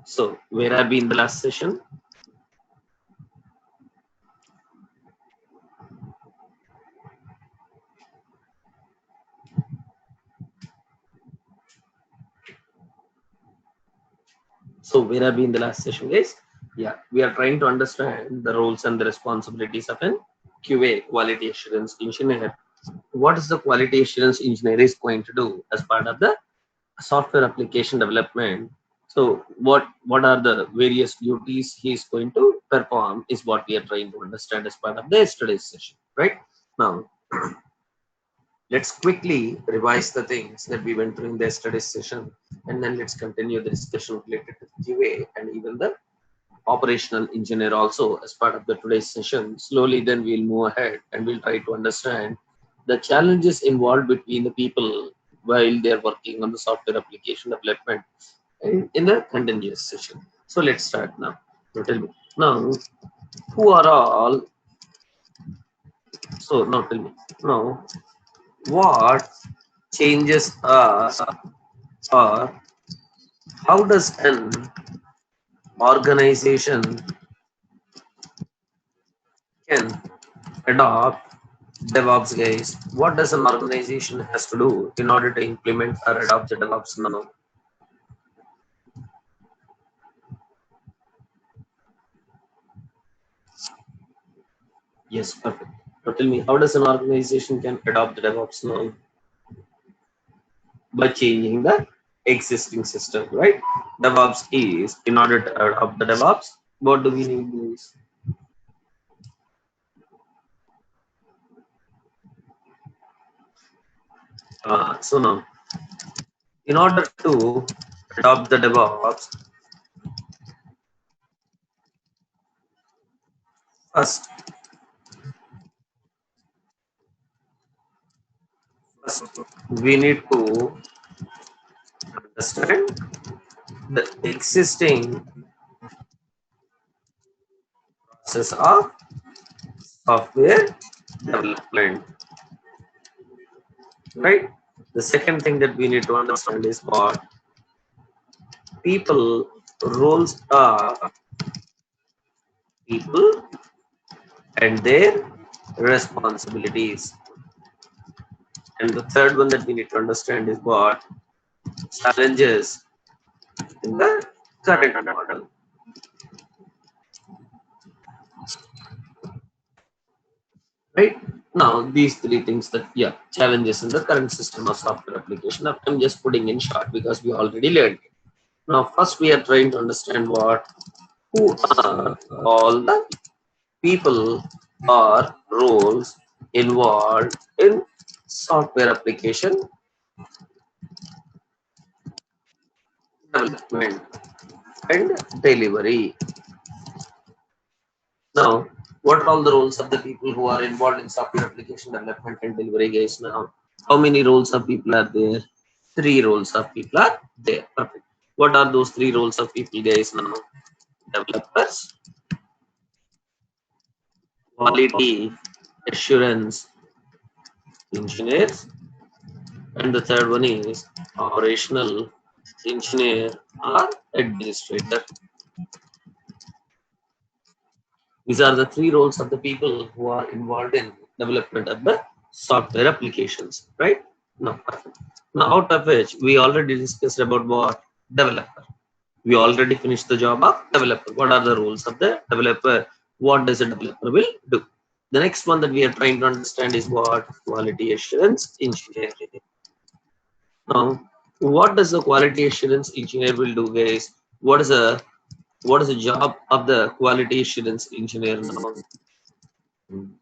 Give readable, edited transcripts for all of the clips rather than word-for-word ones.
So where have been the last session? So where have been the last session, guys? Yeah, we are trying to understand the roles and the responsibilities of an QA, quality assurance engineer. What is the quality assurance engineer is going to do as part of the software application development? So what are the various duties he is going to perform is what we are trying to understand as part of the yesterday's session, right? Now let's quickly revise the things that we went through in the yesterday's session, and then let's continue the discussion related to QA and even the operational engineer also as part of the today's session. Slowly then we'll move ahead and we'll try to understand the challenges involved between the people while they're working on the software application development in the continuous session. So let's start now. Now tell me, now who are all, so now tell me, now what changes us, or how does an organization can adopt DevOps, guys? What does an organization has to do in order to implement or adopt the DevOps now? Yes, perfect. Now tell me, how does an organization can adopt the DevOps now? By changing the existing system, right? DevOps is, in order to adopt the DevOps, what do we need to use? So now, in order to adopt the DevOps, first, first we need to understand the existing process of software development, right? The second thing that we need to understand is what people roles are, people and their responsibilities. And the third one that we need to understand is what challenges in the current model. Right? Now, these three things that, yeah, challenges in the current system of software application. I'm just putting in short because we already learned it. Now, first we are trying to understand what, who are all the people or roles involved in software application development and delivery. Now, what are all the roles of the people who are involved in software application development and delivery, guys? Now, how many roles of people are there? Three roles of people are there. Perfect. What are those three roles of people, guys? Now, developers, quality assurance engineers, and the third one is operational engineer or administrator. These are the three roles of the people who are involved in development of the software applications, right? Now, now out of which we already discussed about what developer. We already finished the job of developer. What are the roles of the developer? What does a developer will do? The next one that we are trying to understand is what quality assurance engineer. Now, what does the quality assurance engineer will do, guys? What is the job of the quality assurance engineer now?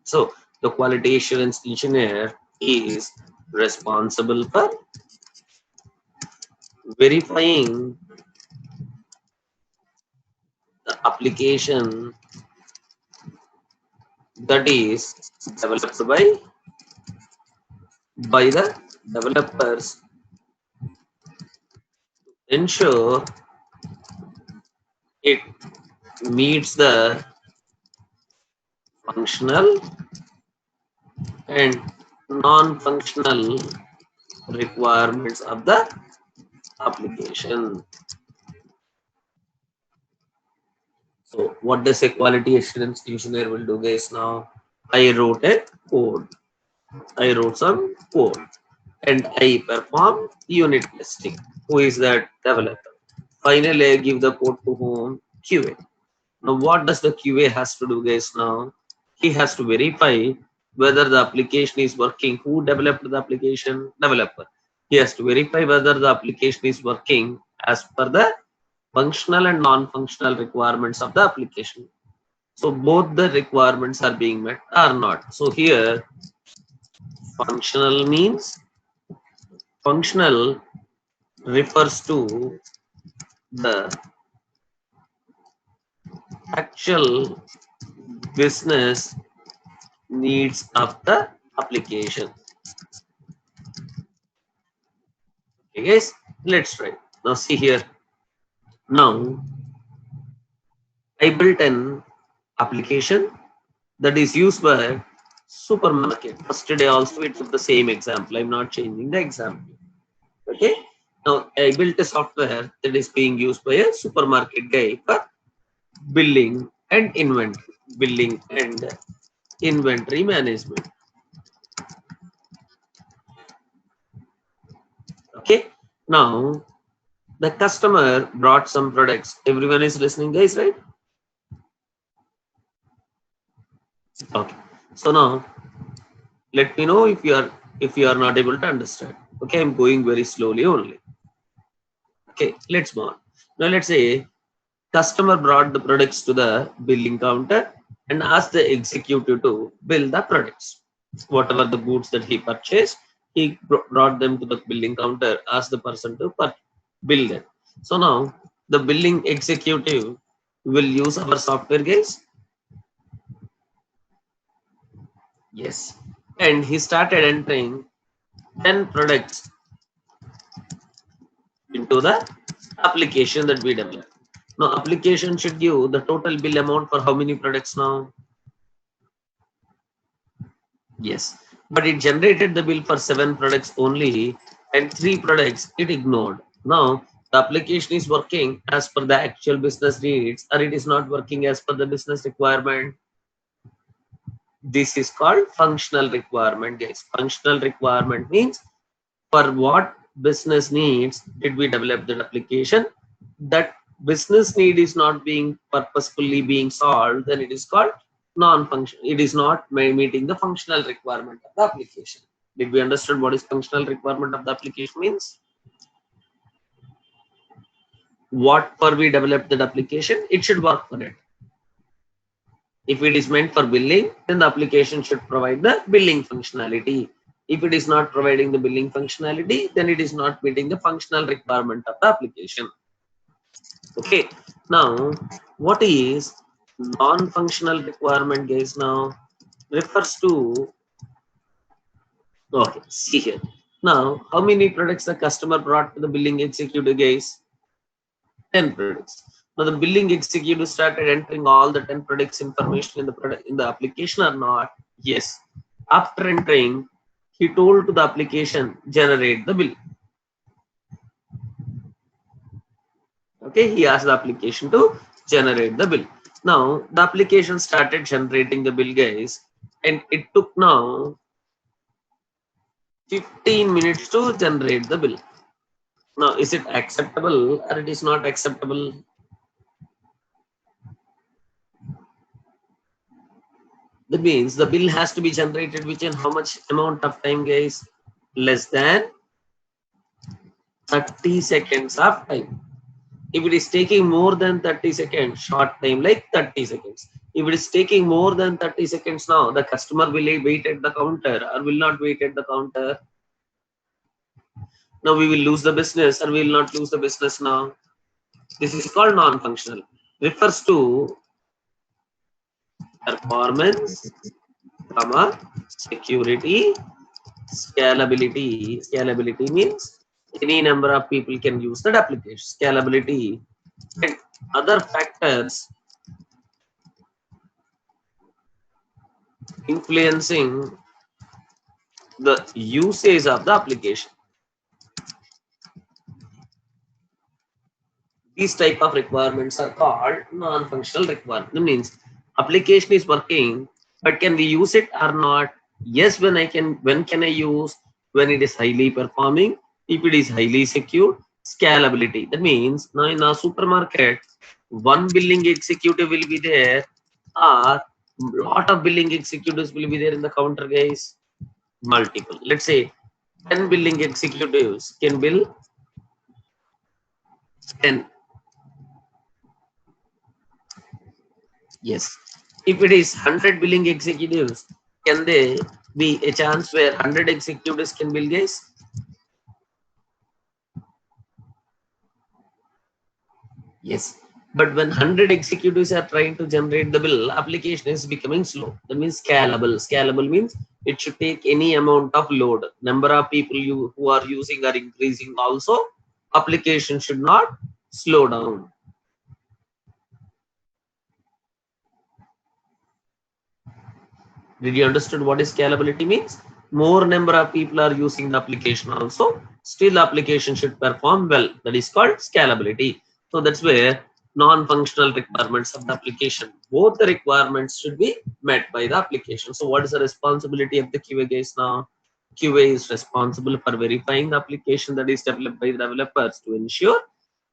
So the quality assurance engineer is responsible for verifying the application that is developed by the developers, ensure it meets the functional and non-functional requirements of the application. So what does a quality assurance engineer will do, guys? Now I wrote a code. I wrote some code and I perform unit testing. Who is that developer? Finally, I give the code to whom? QA. Now, what does the QA has to do, guys? Now, he has to verify whether the application is working. Who developed the application? Developer. He has to verify whether the application is working as per the functional and non-functional requirements of the application. So, both the requirements are being met or not. So, here, functional means functional refers to the actual business needs of the application. Okay, guys, let's try. Now, see here. Now, I built an application that is used by supermarket. First day also it took the same example. I'm not changing the example. Okay. Now, I built a software that is being used by a supermarket guy for billing and inventory. Billing and inventory management. Okay. Now, the customer brought some products. Everyone is listening, guys, right? Okay. So now let me know if you are not able to understand. Okay, I'm going very slowly only. Okay, let's move on. Now let's say customer brought the products to the billing counter and asked the executive to bill the products. Whatever the goods that he purchased, he brought them to the billing counter, asked the person to bill them. So now the billing executive will use our software, guys. Yes. And he started entering 10 products into the application that we develop. Now, application should give the total bill amount for how many products now? Yes. But it generated the bill for 7 products only and 3 products it ignored. Now, the application is working as per the actual business needs or it is not working as per the business requirement. This is called functional requirement, guys. Functional requirement means for what business needs did we develop that application. That business need is not being purposefully being solved, then it is called non-functional. It is not meeting the functional requirement of the application. Did we understand what is functional requirement of the application means? What for we developed that application, it should work for it. If it is meant for billing, then the application should provide the billing functionality. If it is not providing the billing functionality, then it is not meeting the functional requirement of the application. Okay. Now, what is non-functional requirement, guys? Now, refers to, okay, see here. Now, how many products the customer brought to the billing executive, guys? 10 products. Now, the billing executive started entering all the 10 products information in the product in the application or not? Yes. After entering, he told to the application generate the bill. Okay, he asked the application to generate the bill. Now the application started generating the bill, guys, and it took now 15 minutes to generate the bill. Now, is it acceptable or it is not acceptable? That means the bill has to be generated within how much amount of time, guys? Less than 30 seconds of time. If it is taking more than 30 seconds, short time like 30 seconds. If it is taking more than 30 seconds now, the customer will wait at the counter or will not wait at the counter. Now we will lose the business or we will not lose the business now. This is called non-functional. Refers to performance, security, scalability. Scalability means any number of people can use that application. Scalability and other factors influencing the usage of the application. These type of requirements are called non-functional requirement. That means application is working, but can we use it or not? Yes, when I can. When can I use? When it is highly performing, if it is highly secure, scalability. That means now in a supermarket, one billing executive will be there, or lot of billing executives will be there in the counter, guys. Multiple. Let's say 10 billing executives can bill 10. Yes. If it is 100 billing executives, can there be a chance where 100 executives can bill, guys? Yes. But when 100 executives are trying to generate the bill, application is becoming slow. That means scalable. Scalable means it should take any amount of load. Number of people who are using are increasing also. Application should not slow down. Did you understand what is scalability means? More number of people are using the application also. Still application should perform well. That is called scalability. So that's where non-functional requirements of the application. Both the requirements should be met by the application. So what is the responsibility of the QA guys now? QA is responsible for verifying the application that is developed by the developers to ensure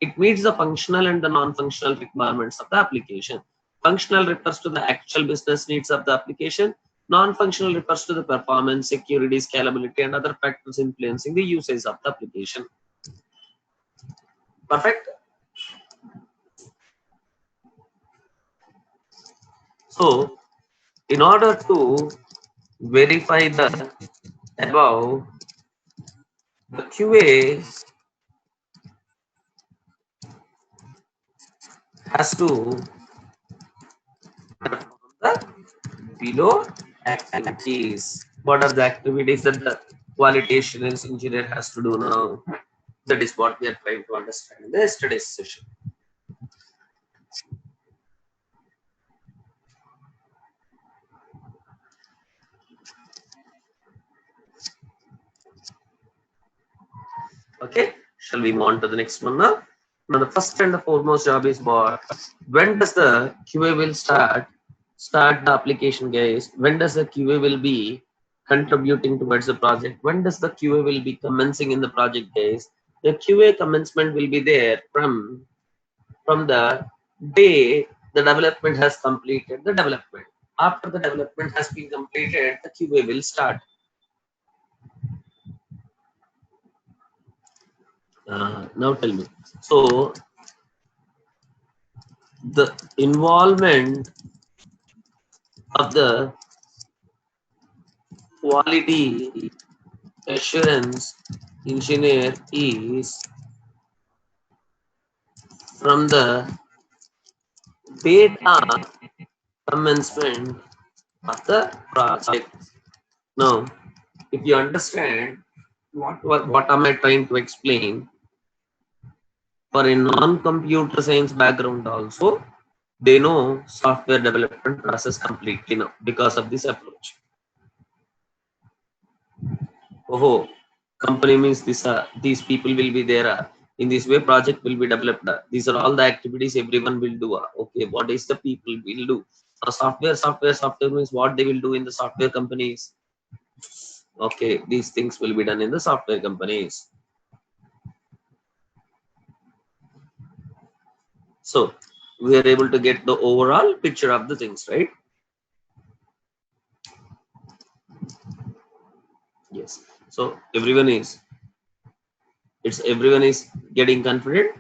it meets the functional and the non-functional requirements of the application. Functional refers to the actual business needs of the application. Non-functional refers to the performance, security, scalability, and other factors influencing the usage of the application. Perfect. So, in order to verify the above, the QA has to perform the below activities. What are the activities that the quality assurance engineer has to do now? That is what we are trying to understand in the yesterday's session. Okay, shall we move on to the next one now? Now the first and the foremost job is what? When does the QA will start the application, guys? When does the QA will be contributing towards the project? When does the QA will be commencing in the project, guys? The QA commencement will be there from the day the development has completed the development. After the development has been completed, the QA will start. Now tell me. So the involvement of the quality assurance engineer is from the data commencement of the project. Now, if you understand what am I trying to explain, for a non-computer science background also, they know software development process completely now because of this approach. Oh, company means this. These people will be there. In this way, project will be developed. These are all the activities everyone will do. Okay, what is the people will do? Software means what they will do in the software companies. Okay, these things will be done in the software companies. So we are able to get the overall picture of the things, right? Yes. So everyone is getting confident.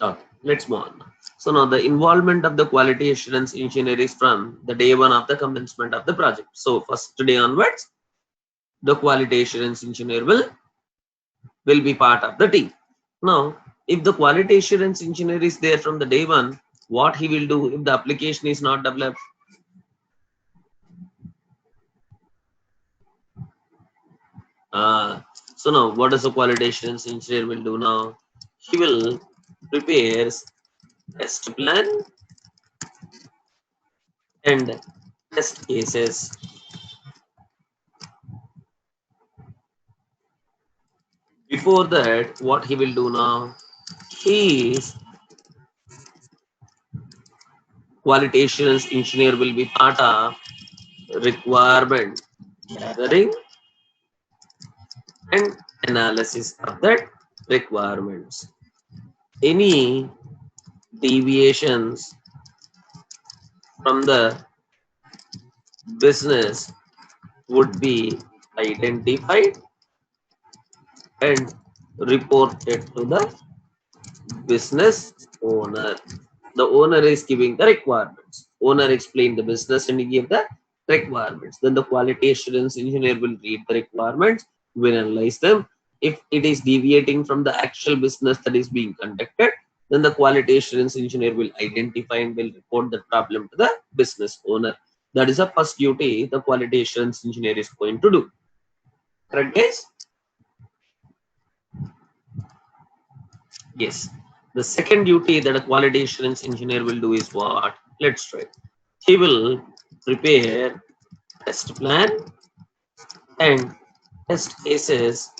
Okay, let's move on. So now the involvement of the quality assurance engineer is from the day one of the commencement of the project. So first day onwards, the quality assurance engineer will be part of the team. Now, if the quality assurance engineer is there from the day one, what he will do if the application is not developed? So now, what does the quality assurance engineer will do now? He will prepare test plan and test cases. Before that, what he will do now? His quality assurance engineer will be part of requirement gathering and analysis of that requirements. Any deviations from the business would be identified and reported to the business owner. The owner is giving the requirements. Owner explained the business and he gave the requirements. Then the quality assurance engineer will read the requirements, will analyze them. If it is deviating from the actual business that is being conducted, then the quality assurance engineer will identify and will report the problem to the business owner. That is the first duty the quality assurance engineer is going to do. Correct, guys? Yes. The second duty that a quality assurance engineer will do is what? Let's try. He will prepare test plan and test cases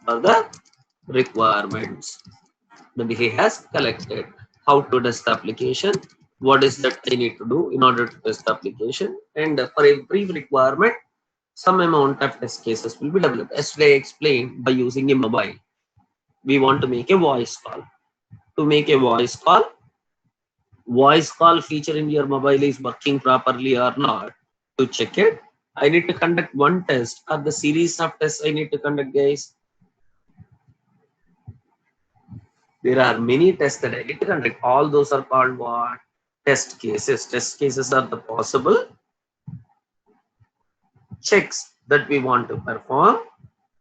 for the requirements that he has collected. How to test the application, what is that I need to do in order to test the application, and for every requirement, some amount of test cases will be developed. As I explained, by using a mobile, we want to make a voice call. To make a voice call feature in your mobile is working properly or not. To check it, I need to conduct one test or the series of tests I need to conduct, guys. There are many tests that I need to conduct. All those are called what? Test cases. Test cases are the possible checks that we want to perform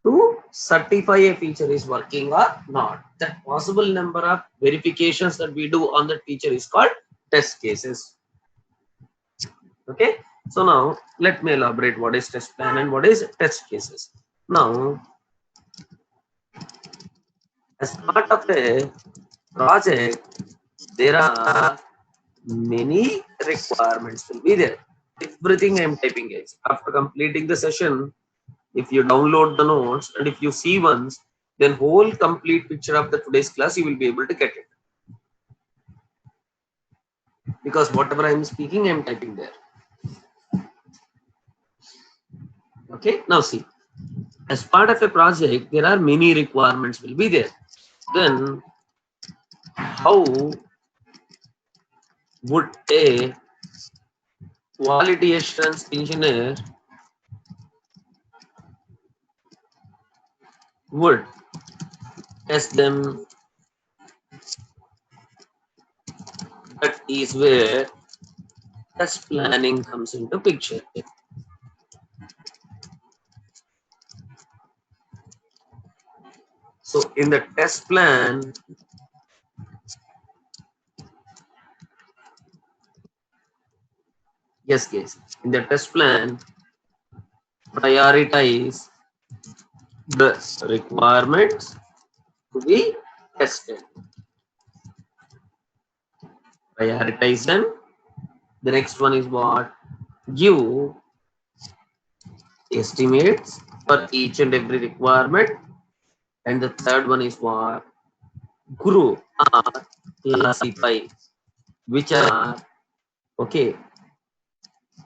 to certify a feature is working or not. That possible number of verifications that we do on that feature is called test cases. Okay. So now let me elaborate what is test plan and what is test cases. Now, as part of a project, there are many requirements will be there. Everything I am typing is after completing the session. If you download the notes and if you see once, then whole complete picture of the today's class you will be able to get it. Because whatever I am speaking, I am typing there. Okay, now see, as part of a project, there are many requirements will be there. Then how would a quality assurance engineer would test them? That is where test planning comes into picture. So in the test plan, yes, guys, in the test plan, prioritize the requirements to be tested. Prioritize them. The next one is what? Give estimates for each and every requirement. And the third one is what? Group or classify, which are okay.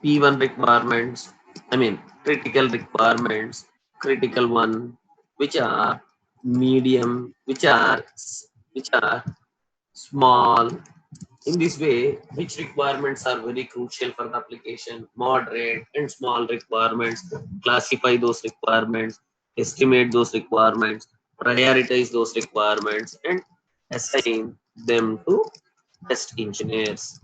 P1 requirements, I mean critical requirements, critical one, which are medium, which are small. In this way, which requirements are very crucial for the application, moderate and small requirements, classify those requirements, estimate those requirements, prioritize those requirements, and assign them to test engineers.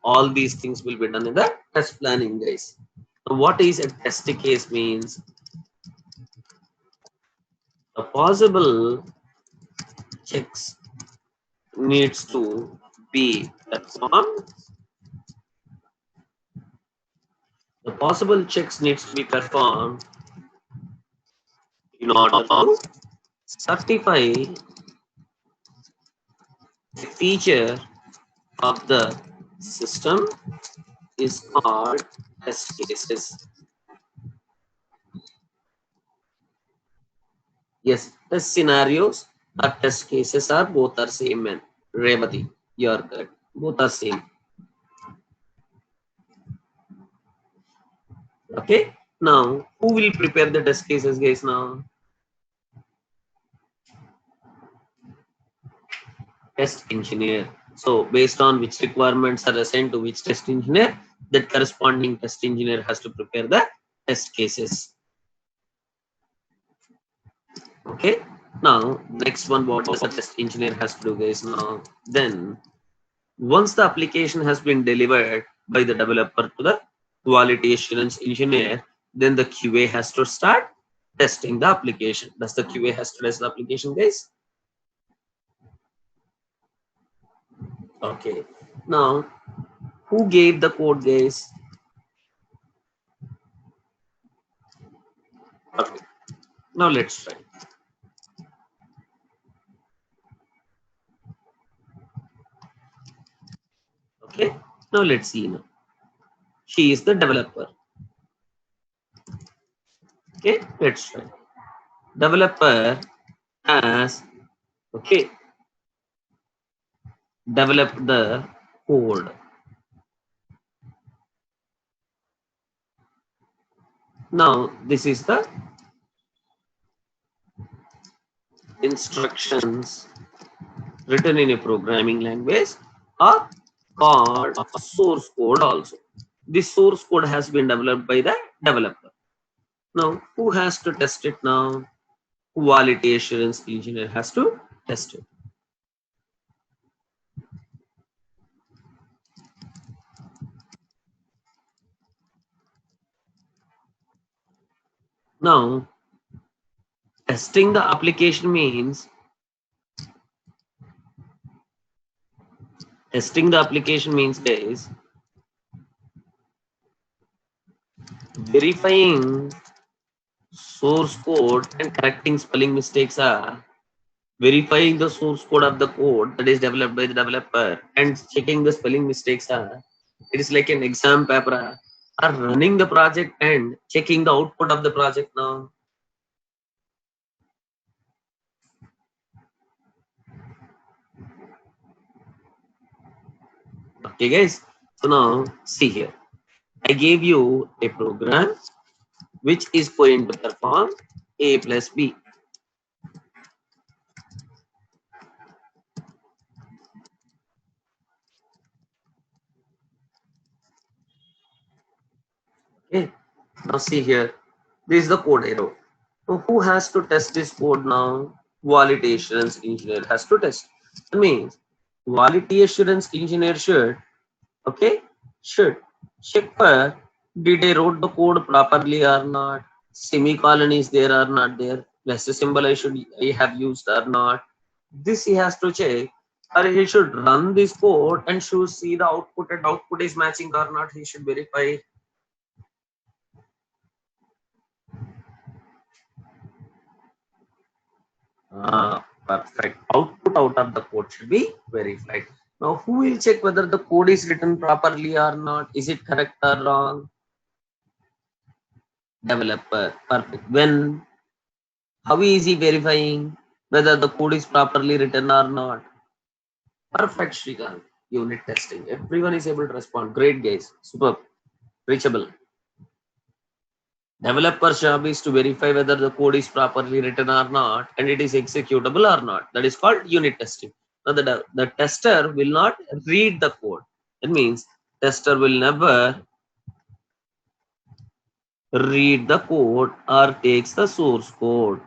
All these things will be done in the test planning, guys. So what is a test case means? The possible checks needs to be performed. The possible checks needs to be performed in order to certify a feature of the system is called test cases. Yes, test scenarios or test cases are both are same, man. Revati, you are correct. Both are same. Okay. Now, who will prepare the test cases, guys? Now, test engineer. So, based on which requirements are assigned to which test engineer, that corresponding test engineer has to prepare the test cases. Okay. Now, next one, what the test engineer has to do, guys? Now, then once the application has been delivered by the developer to the quality assurance engineer, then the QA has to start testing the application. Does the QA has to test the application, guys? Okay. Now, who gave the code, guys? Okay. Now let's try. Okay. Now let's see. Now, she is the developer. Okay. Let's try. Developer has developed the code. Now this is the instructions written in a programming language or called source code also. This source code has been developed by the developer. Now, who has to test it now? Quality assurance engineer has to test it. Now, testing the application means guys, verifying source code and correcting spelling mistakes are verifying the source code of the code that is developed by the developer and checking the spelling mistakes are it is like an exam paper are running the project and checking the output of the project now. Okay guys, so now see here, I gave you a program which is going to perform a plus b. Okay, now see here, this is the code arrow. So who has to test this code now? Quality assurance engineer has to test. That means quality assurance engineer should check for did I wrote the code properly or not, semicolon is there or not there, less symbol I have used or not. This he has to check, or he should run this code and should see the output and output is matching or not. He should verify. Perfect. Output out of the code should be verified. Now, who will check whether the code is written properly or not? Is it correct or wrong? Developer. Perfect. When? How is he verifying whether the code is properly written or not? Perfect, Shrikant. Unit testing. Everyone is able to respond. Great, guys. Superb. Reachable. Developer's job is to verify whether the code is properly written or not and it is executable or not. That is called unit testing. Now the tester will not read the code. That means tester will never read the code or takes the source code.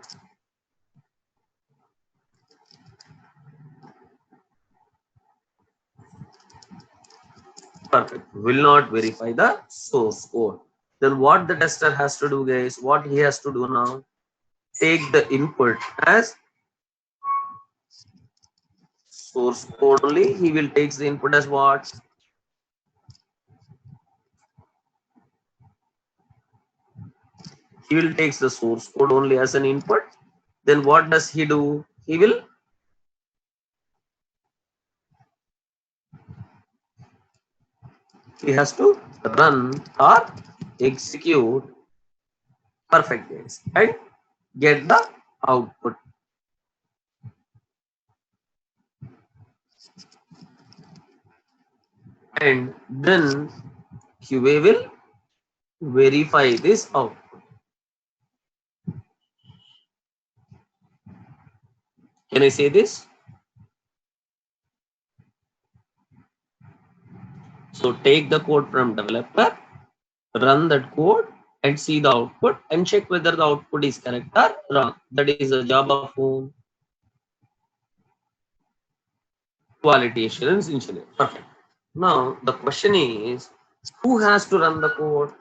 Perfect. Will not verify the source code. Then what the tester has to do, guys? What he has to do now? Take the input as source code only. He will take the input as what? He will take the source code only as an input. Then what does he do? He will he has to run or execute perfect case and get the output. And then QA will verify this output. Can I say this? So take the code from developer, run that code and see the output and check whether the output is correct or wrong. That is a job of whom? Quality assurance engineer. Perfect. Now the question is, who has to run the code?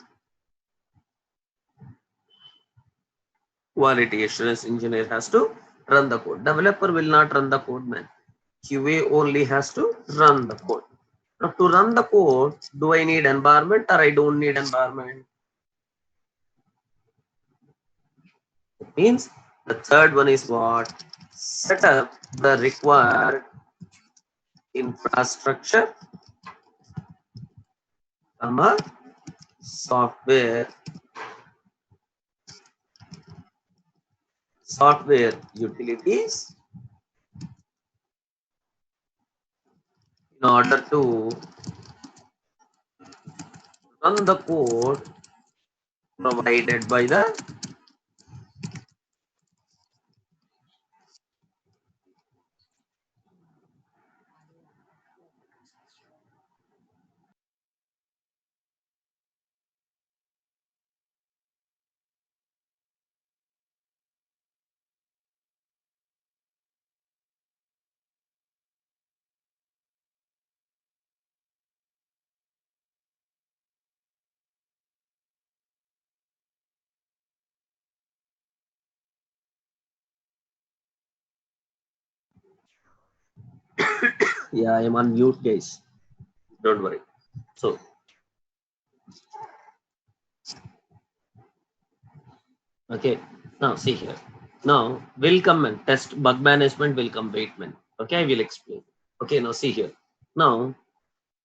Quality assurance engineer has to run the code. Developer will not run the code, man. QA only has to run the code. Now to run the code, do I need environment or I don't need environment? It means the third one is what? Set up the required infrastructure, software utilities in order to run the code provided by the yeah, I am on mute, guys. Don't worry. So okay, now see here. Now will come and test bug management will come Bateman. Okay, I will explain. Okay, now see here. Now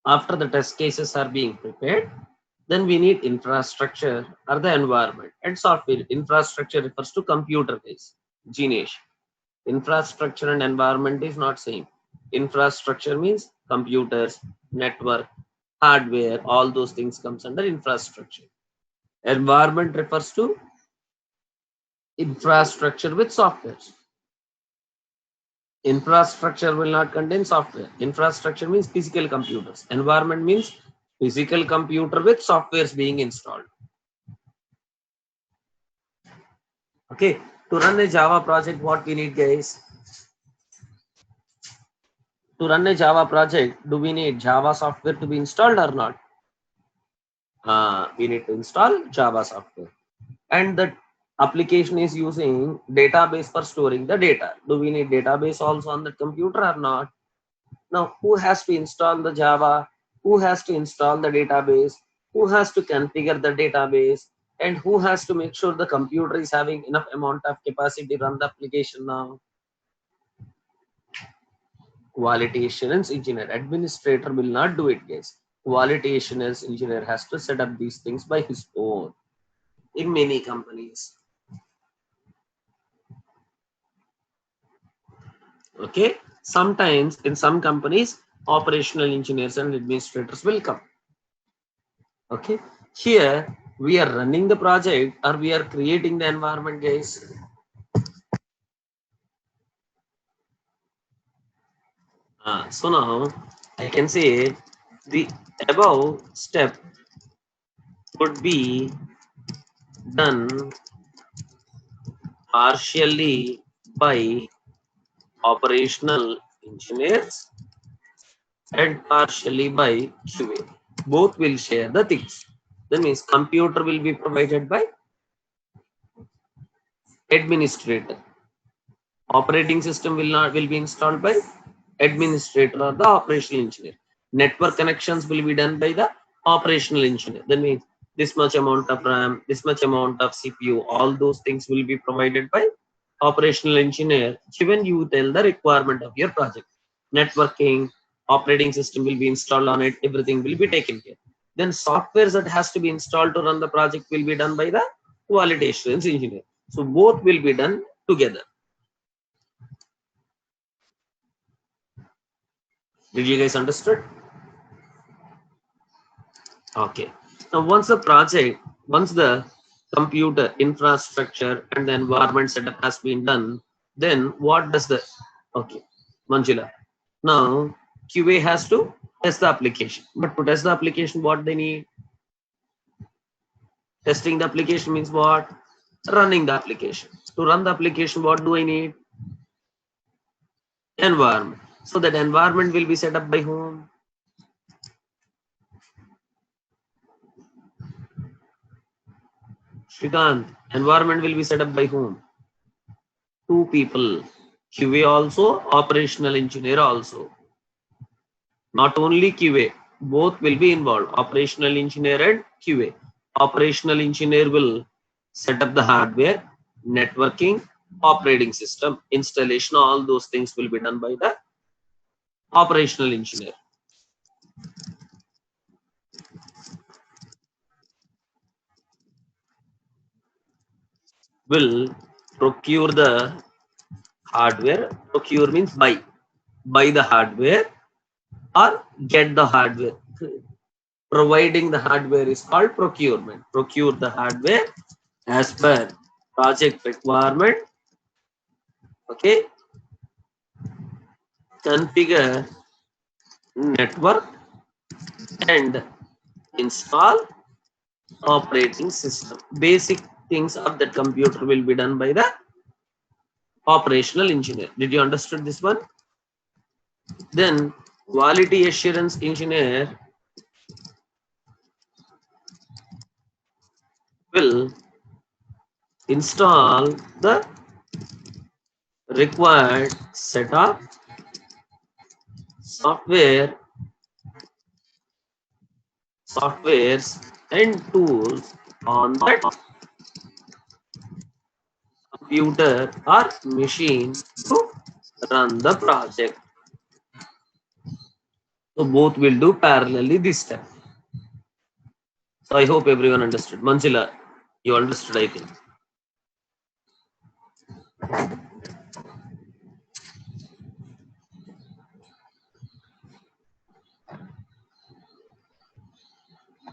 after the test cases are being prepared, then we need infrastructure or the environment and software. Infrastructure refers to computer base. Genius. Infrastructure and environment is not same. Infrastructure means computers, network, hardware, all those things comes under infrastructure. Environment refers to infrastructure with software. Infrastructure will not contain software. Infrastructure means physical computers. Environment means physical computer with softwares being installed. Okay, to run a Java project, what we need, guys? To run a Java project, do we need Java software to be installed or not? We need to install Java software. And the application is using database for storing the data. Do we need database also on the computer or not? Now, who has to install the Java? Who has to install the database? Who has to configure the database? And who has to make sure the computer is having enough amount of capacity to run the application now? Quality assurance engineer. Administrator will not do it, guys. Quality assurance engineer has to set up these things by his own in many companies. Okay, sometimes in some companies operational engineers and administrators will come. Okay, here we are running the project or we are creating the environment, guys. So now I can say the above step would be done partially by operational engineers and partially by QA. Both will share the things. That means computer will be provided by administrator. Operating system will be installed by administrator or the operational engineer. Network connections will be done by the operational engineer. That means this much amount of RAM, this much amount of CPU, all those things will be provided by operational engineer given you tell the requirement of your project. Networking, operating system will be installed on it, everything will be taken care. then software that has to be installed to run the project will be done by the quality assurance engineer. So both will be done together. Did you guys understood? Okay. Now once the computer infrastructure and the environment setup has been done, then what does the, okay, Manjula. Now QA has to test the application. But to test the application, what they need? Testing the application means what? Running the application. To run the application, what do I need? Environment. So that environment will be set up by whom? Shrikant. Environment will be set up by whom? Two people. QA also, operational engineer also. Not only QA, both will be involved. Operational engineer and QA. Operational engineer will set up the hardware, networking, operating system, installation, all those things will be done by the operational engineer. Will procure the hardware. Procure means buy. Buy the hardware or get the hardware. Providing the hardware is called procurement. Procure the hardware as per project requirement. Okay. Configure network and install operating system. Basic things of that computer will be done by the operational engineer. Did you understand this one? Then quality assurance engineer will install the required setup softwares and tools on the computer or machine to run the project. So both will do parallelly this time. So I hope everyone understood. Manjula, you understood, I think.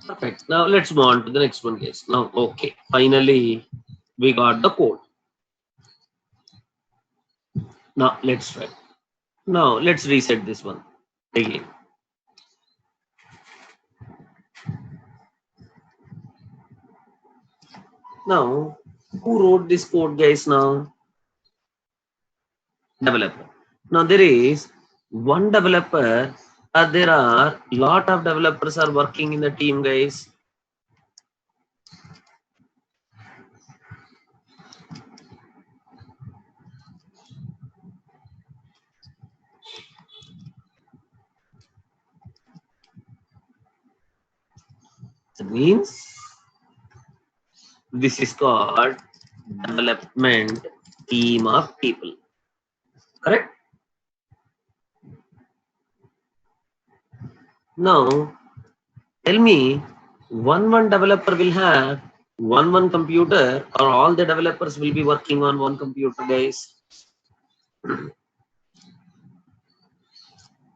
Perfect. Now let's move on to the next one, guys. Now, okay, finally we got the code. Now let's try. Now let's reset this one again. Now, who wrote this code, guys? Now, developer. Now there is one developer. There are lot of developers are working in the team, guys. That means this is called development team of people. Correct? Now, tell me, one developer will have one computer, or all the developers will be working on one computer, guys?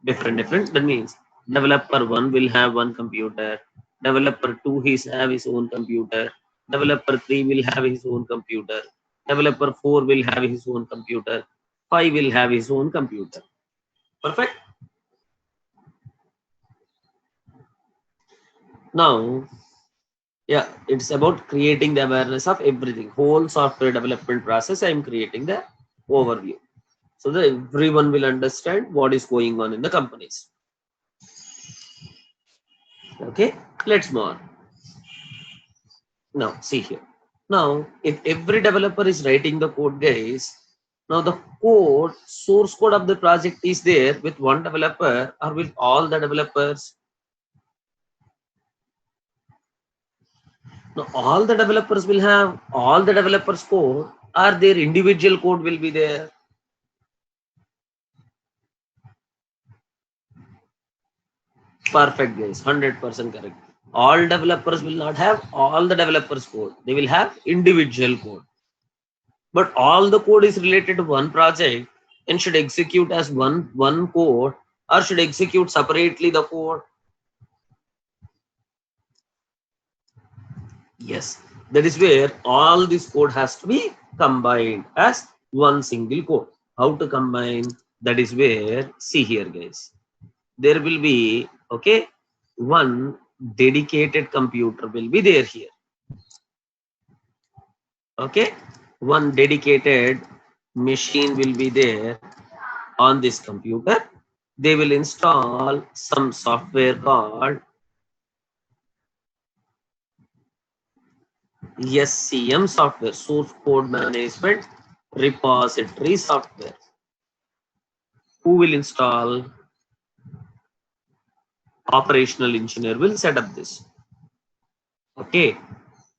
Different. That means developer 1 will have one computer. Developer 2 have his own computer. Developer 3 will have his own computer. Developer 4 will have his own computer. 5 will have his own computer. Perfect. Now, yeah, it's about creating the awareness of everything. Whole software development process, I am creating the overview, so that everyone will understand what is going on in the companies. Okay, let's move on. Now, see here. Now, if every developer is writing the code, guys, now the source code of the project is there with one developer or with all the developers? Now, all the developers will have all the developers code, or their individual code will be there? Perfect, guys. 100% correct. All developers will not have all the developers code. They will have individual code. But all the code is related to one project and should execute as one code, or should execute separately the code. Yes, that is where all this code has to be combined as one single code. How to combine? That is where, see here guys, there will be, okay, one dedicated computer will be there here. Okay, one dedicated machine will be there on this computer. They will install some software called SCM software, source code management repository software. Who will install? Operational engineer will set up this. Okay,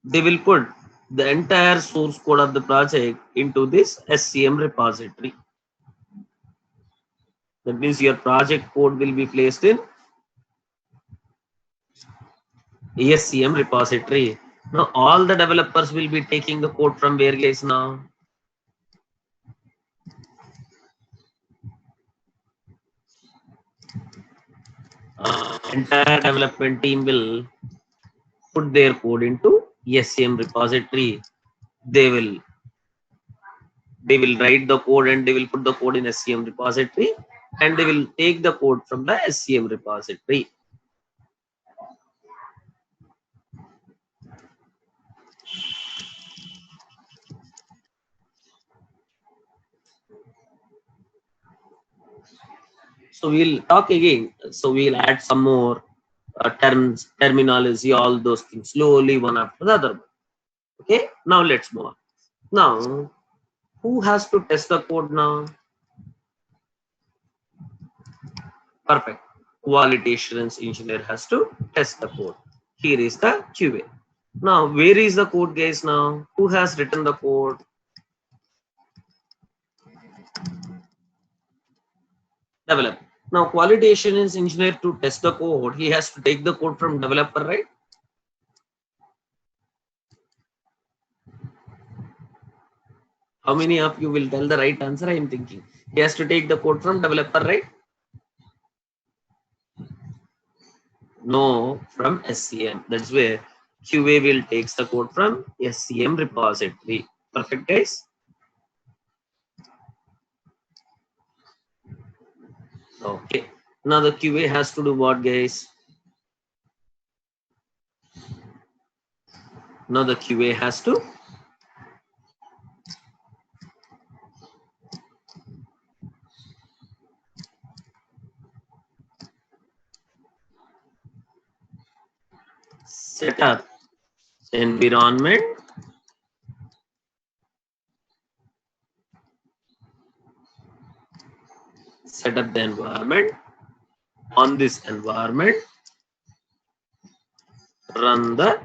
they will put the entire source code of the project into this SCM repository. That means your project code will be placed in SCM repository. Now all the developers will be taking the code from where guys now? Entire development team will put their code into SCM repository. They will write the code and they will put the code in SCM repository, and they will take the code from the SCM repository. So we'll talk again. So we'll add some more terms, terminology, all those things slowly one after the other. Okay, now let's move on. Now, who has to test the code now? Perfect. Quality assurance engineer has to test the code. Here is the QA. Now, where is the code, guys? Now, who has written the code? Developer. Now, quality assurance engineer to test the code, he has to take the code from developer, right? How many of you will tell the right answer? I am thinking. He has to take the code from developer, right? No, from SCM. That's where QA will takes the code from SCM repository. Perfect, guys. Okay. Now the QA has to do what, guys? Now the QA has to set up environment, set up the environment. On this environment, run the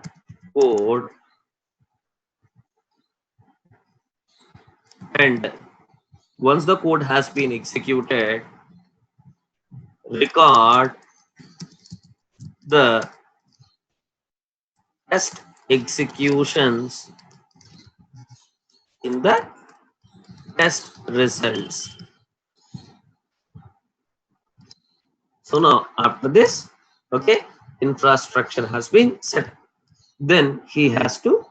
code, and once the code has been executed, record the test executions in the test results. So now after this, okay, infrastructure has been set. Then he has to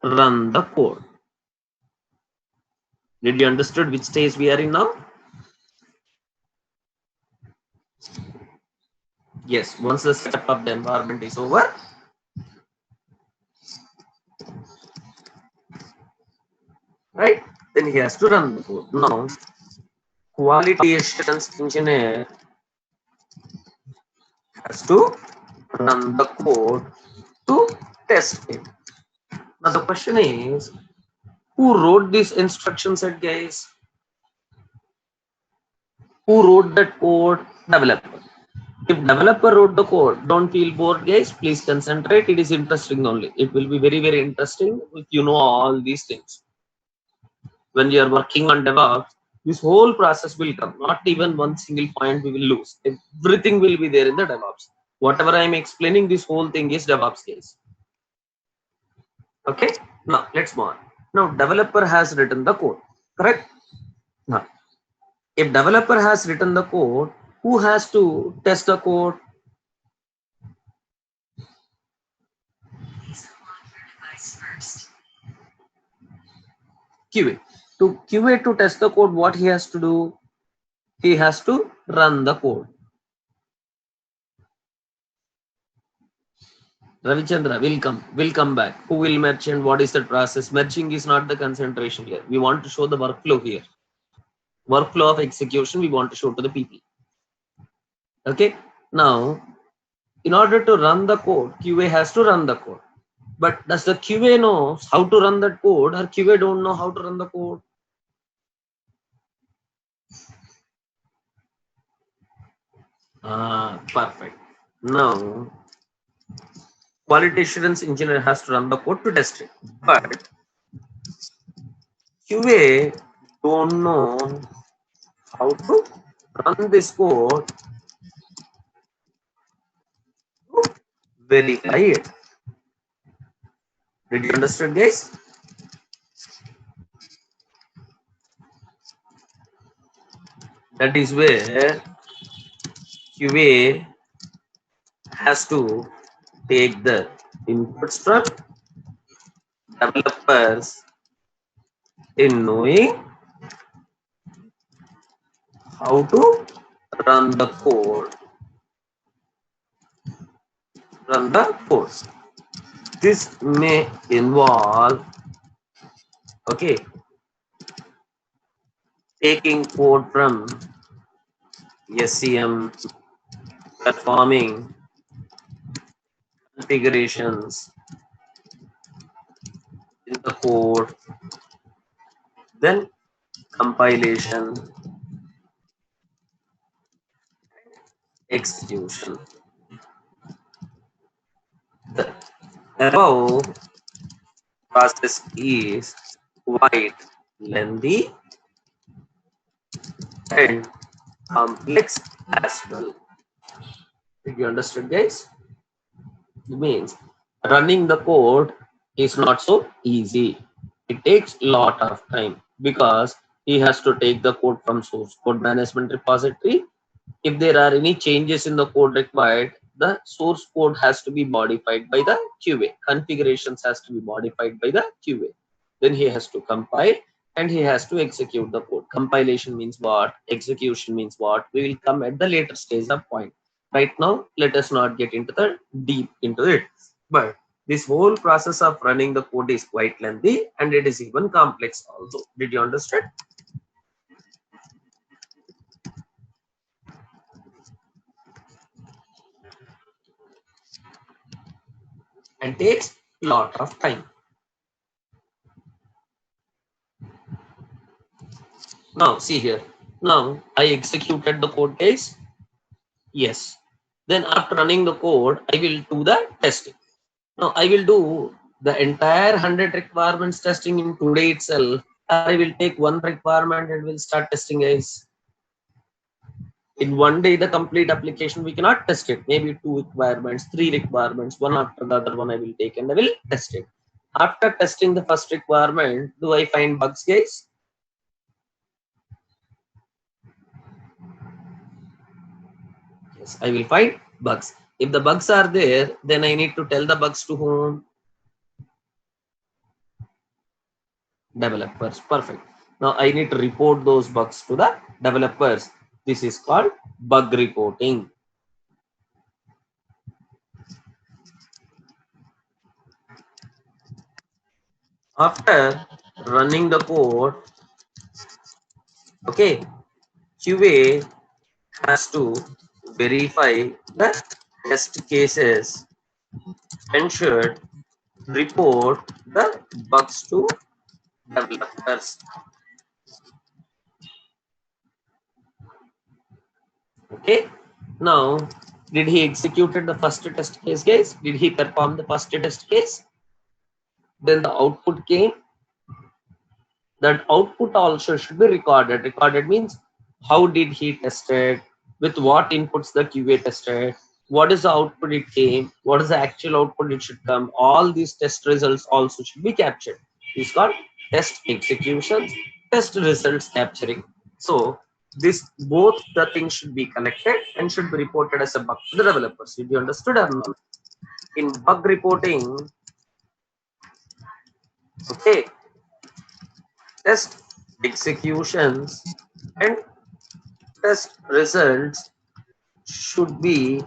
run the code. Did you understood which stage we are in now? Yes, once the setup of the environment is over, right, then he has to run the code. Now, quality assurance engineer has to run the code to test it. Now the question is, who wrote this instruction set, guys? Who wrote that code? Developer. If developer wrote the code, don't feel bored, guys. Please concentrate. It is interesting only. It will be very, very interesting if you know all these things. When you are working on DevOps, this whole process will come. Not even one single point we will lose. Everything will be there in the DevOps. Whatever I am explaining, this whole thing is DevOps case. Okay. Now let's move on. Now developer has written the code, correct? Now, if developer has written the code, who has to test the code? QA. To QA to test the code, what he has to do? He has to run the code. Ravichandra will come back. Who will merge and what is the process? Merging is not the concentration here. We want to show the workflow here. Workflow of execution we want to show to the people. Okay. Now, in order to run the code, QA has to run the code. But does the QA know how to run that code, or QA don't know how to run the code? Perfect. Now, quality assurance engineer has to run the code to test it. But QA don't know how to run this code to verify it. Did you understand, guys? That is where QA has to take the inputs from developers in knowing how to run the code. This may involve, okay, taking code from SCM, performing configurations in the code, then compilation, execution. The above process is quite lengthy and complex as well. Did you understand, guys? It means running the code is not so easy. It takes a lot of time because he has to take the code from source code management repository. If there are any changes in the code required, the source code has to be modified by the QA. Configurations has to be modified by the QA. Then he has to compile and he has to execute the code. Compilation means what? Execution means what? We will come at the later stage of point. Right now, let us not get into the deep into it. But this whole process of running the code is quite lengthy and it is even complex also. Did you understand? And takes a lot of time. Now see here. Now I executed the code, guys. Yes. Then after running the code, I will do the testing. Now I will do the entire 100 requirements testing in today itself. I will take one requirement and will start testing, guys. In one day, the complete application we cannot test it. Maybe two requirements, three requirements, one after the other one I will take and I will test it. After testing the first requirement, do I find bugs, guys? Yes, I will find bugs. If the bugs are there, then I need to tell the bugs to whom? Developers. Perfect. Now I need to report those bugs to the developers. This is called bug reporting. After running the code, okay, QA has to verify the test cases and should report the bugs to developers. Okay. Now, did he executed the first test case, guys? Did he perform the first test case? Then the output came. That output also should be recorded. Recorded means how did he test it? With what inputs the QA tested? what is the output it came, what is the actual output it should come, all these test results also should be captured. It's called test executions, test results capturing. So this both the things should be collected and should be reported as a bug to the developers. Did you understood or not? In bug reporting, okay, test executions and test results should be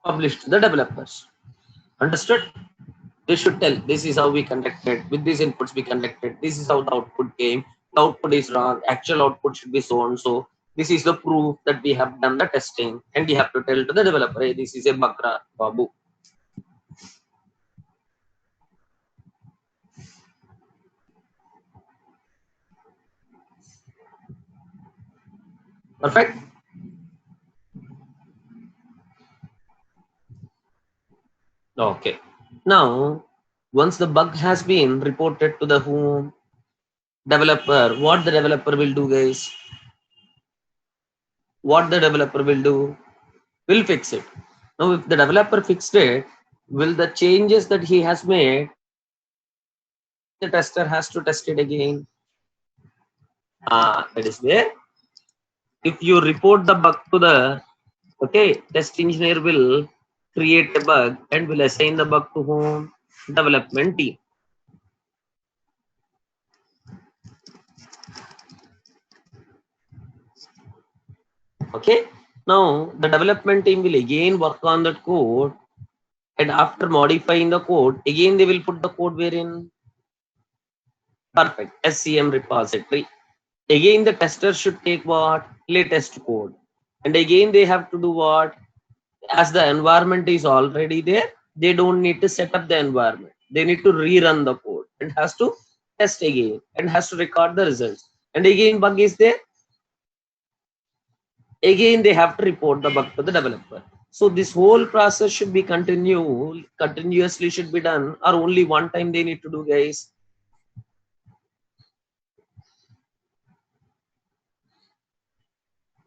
published to the developers. Understood? They should tell this is how we conducted, with these inputs we conducted, this is how the output came, the output is wrong, actual output should be so and so, this is the proof that we have done the testing, and you have to tell to the developer, hey, this is a bakra babu. Perfect. Okay, now once the bug has been reported to the whom developer, what the developer will do, guys? What the developer will do? Will fix it. Now if the developer fixed it, will the changes that he has made, the tester has to test it again? That is where, if you report the bug to the, okay, test engineer will create a bug and will assign the bug to whom? Development team. Okay, now the development team will again work on that code, and after modifying the code, again they will put the code wherein? Perfect, SCM repository. Again the tester should take what? Latest code, and again they have to do what? As the environment is already there, they don't need to set up the environment, they need to rerun the code and has to test again and has to record the results, and again bug is there, again they have to report the bug to the developer. So this whole process should be continuously should be done, or only one time they need to do, guys?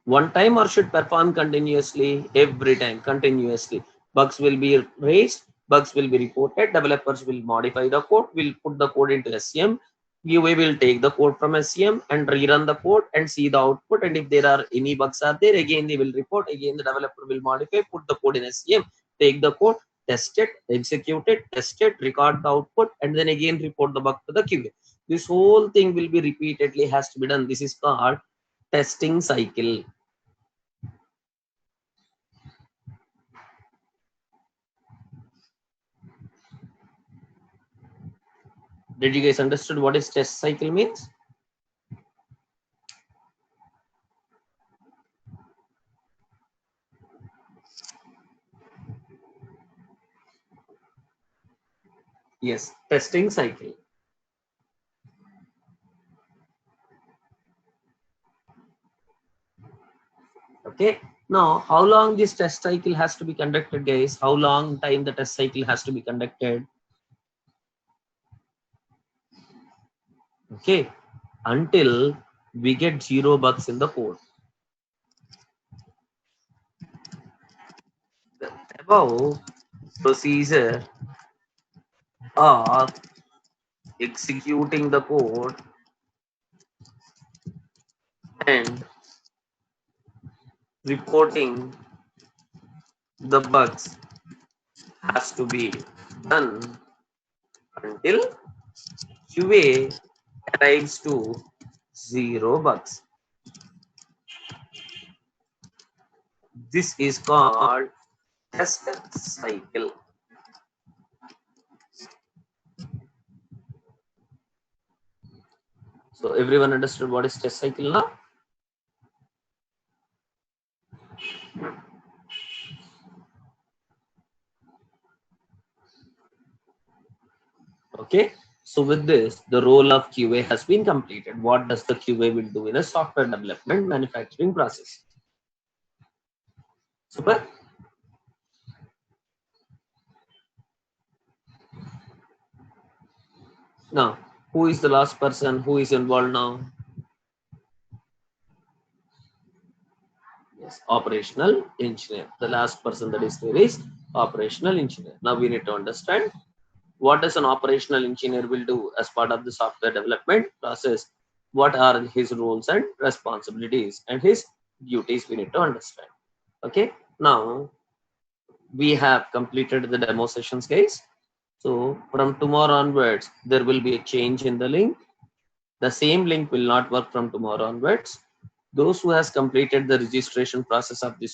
One time, or should perform continuously? Every time, continuously. Bugs will be raised, bugs will be reported, developers will modify the code, will put the code into SCM, UA will take the code from SCM and rerun the code and see the output, and if there are any bugs are there, again they will report, again the developer will modify, put the code in SCM, take the code, test it, execute it, test it, record the output, and then again report the bug to the QA. This whole thing will be repeatedly has to be done. This is called testing cycle. Did you guys understood what is test cycle means? Yes, testing cycle. Okay. Now, how long this test cycle has to be conducted, guys? How long time the test cycle has to be conducted? Okay. Until we get 0 bugs in the code. The above procedure of executing the code and reporting the bugs has to be done until QA arrives to 0 bugs. This is called test cycle. So everyone understood what is test cycle now? Okay. So with this, the role of QA has been completed. What does the QA will do in a software development manufacturing process? Super. Now, who is the last person who is involved now? Yes, operational engineer. The last person that is there is operational engineer. Now we need to understand what does an operational engineer will do as part of the software development process. What are his roles and responsibilities and his duties we need to understand. Okay, now we have completed the demo sessions, guys. So from tomorrow onwards, there will be a change in the link. The same link will not work from tomorrow onwards. Those who has completed the registration process of this